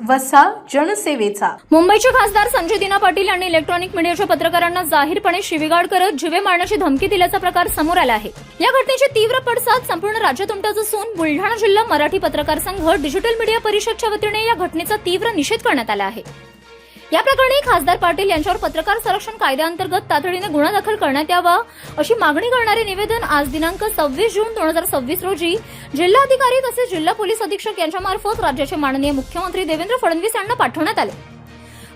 वसा जनसेवेचा। मुंबईचे खासदार संजय दिना पाटील यांनी इलेक्ट्रॉनिक मीडियाच्या पत्रकारांना जाहीरपणे शिवीगाळ करत जीवे मारण्याची धमकी दिल्याचा प्रकार समोर आला आहे। या घटनेची तीव्र पडसाद संपूर्ण राज्यात उमटत असून बुलढाणा जिल्हा मराठी पत्रकार संघ डिजिटल मीडिया परिषदच्या वतीने या घटनेचा तीव्र निषेध करण्यात आला आहे। या प्रकरणी खासदार पाटील यांच्यावर पत्रकार संरक्षण कायद्याअंतर्गत तातडीने गुन्हा दाखल करण्यात यावा अशी मागणी करणारे निवेदन आज दिनांक 26 जून 2026 रोजी जिल्हाधिकारी तसेच जिल्हा पोलीस अधीक्षक यांच्यामार्फत राज्याचे माननीय मुख्यमंत्री देवेंद्र फडणवीस यांना पाठवण्यात आले।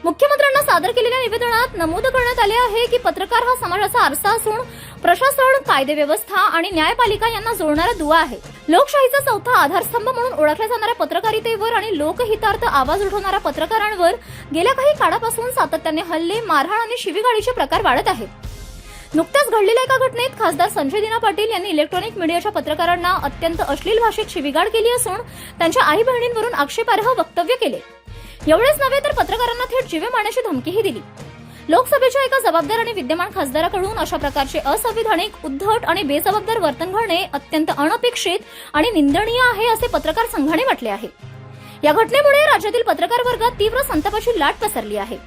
मुख्यमंत्र्यांना सादर केलेल्या निवेदनात नमूद करण्यात आले आहे की पत्रकार हा समाजाचा आरसा असून प्रशासन, कायदेव्यवस्था आणि न्यायपालिका यांना जोडणारा दुवा आहे। लोकशाहीचा चौथा आधारस्तंभ म्हणून ओळखल्या जाणाऱ्या पत्रकारितेवर आणि लोकहितार्थ आवाज उठवणाऱ्या पत्रकारांवर गेल्या काही काळापासून सातत्याने हल्ले, मारहाण आणि शिवीगाळीचे प्रकार वाढत आहेत। नुकत्याच घडलेल्या एका घटनेत खासदार संजय दिना पाटील यांनी इलेक्ट्रॉनिक मीडियाच्या पत्रकारांना अत्यंत अश्लील भाषेत शिवीगाळ केली असून त्यांच्या आई बहिणींवरून आक्षेपार्ह वक्तव्य केले। एवढेच नव्हे तर पत्रकारांना थेट जीवे मारण्याची धमकीही दिली। लोकसभेच्या एका जबाबदार आणि विद्यमान खासदाराकडून अशा प्रकारचे असंविधानिक, उद्धट आणि बेजबाबदार वर्तन घडणे अत्यंत अनपेक्षित आणि निंदनीय आहे असे पत्रकार संघाने म्हटले आहे। या घटनेमुळे राज्यातील पत्रकार वर्गात तीव्र संतापाची लाट पसरली आहे।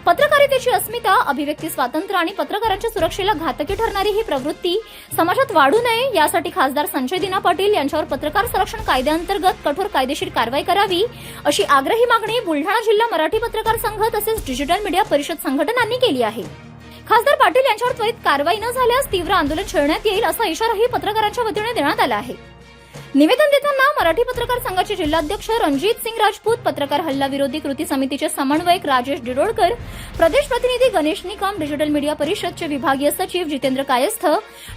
पत्रकारितेची अस्मिता, अभिव्यक्ती स्वातंत्र्य आणि पत्रकारांच्या सुरक्षेला घातकी ठरणारी ही प्रवृत्ती समाजात वाढू नये यासाठी खासदार संजय दिना पाटील यांच्यावर पत्रकार संरक्षण कायद्याअंतर्गत कठोर कायदेशीर कारवाई करावी अशी आग्रही मागणी बुलढाणा जिल्हा मराठी पत्रकार संघ तसेच डिजिटल मीडिया परिषद संघटनांनी केली आहे। खासदार पाटील यांच्यावर त्वरित कारवाई न झाल्यास तीव्र आंदोलन छेडण्यात येईल असा इशाराही पत्रकारांच्या वतीने देण्यात आला आहे। निवेदन देताना मराठी पत्रकार संघाचे जिल्हाध्यक्ष रणजित सिंग राजपूत, पत्रकार हल्ला विरोधी कृती समितीचे समन्वयक राजेश डिडोळकर, प्रदेश प्रतिनिधी गणेश निकम, डिजिटल मीडिया परिषदचे विभागीय सचिव जितेंद्र कायस्थ,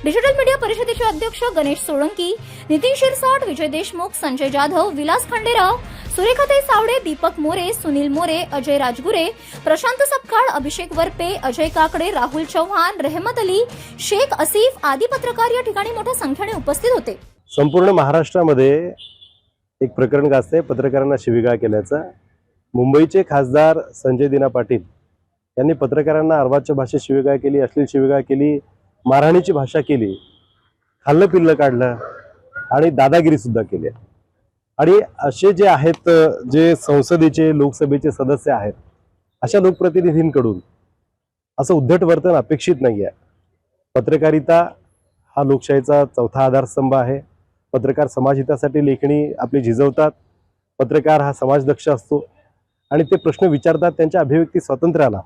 डिजिटल मीडिया परिषदेचे अध्यक्ष गणेश सोळंकी, नितीन शिरसाट, विजय देशमुख, संजय जाधव, विलास खंडेराव, सुरेखाताई सावडे, दीपक मोरे, सुनील मोरे, अजय राजगुरे, प्रशांत सपकाळ, अभिषेक वरपे, अजय काकडे, राहुल चव्हाण, रहमत अली, शेख असीफ आदी पत्रकार या ठिकाणी मोठ्या संख्येने उपस्थित होते। संपूर्ण महाराष्ट्रामध्ये एक प्रकरण गाजते पत्रकारांना शिवीगाळ केल्याचं। मुंबईचे खासदार संजय दिना पाटील यांनी पत्रकारांना अर्वाच्य भाषेत शिवीगाळ केली, अश्लील शिवीगाळ केली, मारहाणीची भाषा केली, खाल्लं पिल्लं काढलं आणि दादागिरी सुद्धा केली। आणि असे जे आहेत, जे संसदेचे, लोकसभेचे सदस्य आहेत, अशा लोकप्रतिनिधींकडून असं उद्धट वर्तन अपेक्षित नाहीये। पत्रकारिता हा लोकशाहीचा चौथा आधारस्तंभ आहे। पत्रकार समाजहितासाठी लेखणी आपली झिजवतात। पत्रकार हा समाजदक्ष असतो आणि ते प्रश्न विचारतात। त्यांच्या अभिव्यक्ती स्वातंत्र्याला,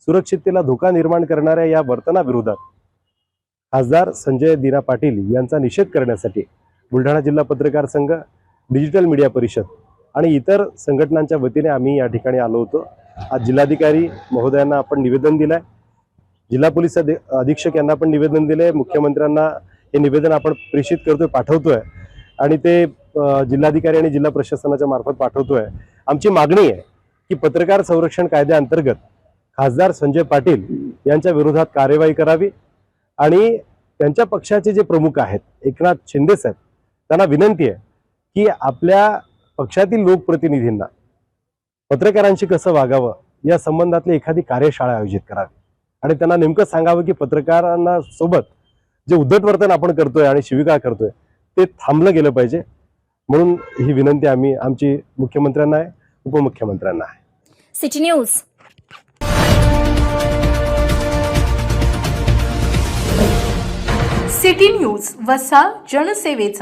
सुरक्षिततेला धोका निर्माण करणाऱ्या या वर्तनाविरोधात खासदार संजय दिना पाटील यांचा निषेध करण्यासाठी बुलढाणा जिल्हा पत्रकार संघ, डिजिटल मीडिया परिषद आणि इतर संघटनांच्या वतीने आम्ही या ठिकाणी आलो होतो। आज जिल्हाधिकारी महोदयांना आपण निवेदन दिलंय, जिल्हा पोलीस अधीक्षक यांना पण निवेदन दिले, मुख्यमंत्र्यांना हे निवेदन आपण प्रेषित करतोय, पाठवतोय आणि ते जिल्हाधिकारी आणि जिल्हा प्रशासनाच्या मार्फत पाठवतोय। आमची मागणी आहे की पत्रकार संरक्षण कायद्याअंतर्गत खासदार संजय पाटील यांच्या विरोधात कार्यवाही करावी आणि त्यांच्या पक्षाचे जे प्रमुख आहेत एकनाथ शिंदे साहेब, त्यांना विनंती आहे की आपल्या पक्षातील लोकप्रतिनिधींना पत्रकारांशी कसं वागावं या संबंधातली एखादी कार्यशाळा आयोजित करावी आणि त्यांना नेमकं सांगावं की पत्रकारांना सोबत जे उद्धट वर्तन आपण करतोय आणि शिवीगाळ करतोय ते थांबलं गेलं पाहिजे। म्हणून ही विनंती आम्ही आमची मुख्यमंत्र्यांना आहे, उपमुख्यमंत्र्यांना आहे। City news. सिटी न्यूज वसा जनसेवेचा।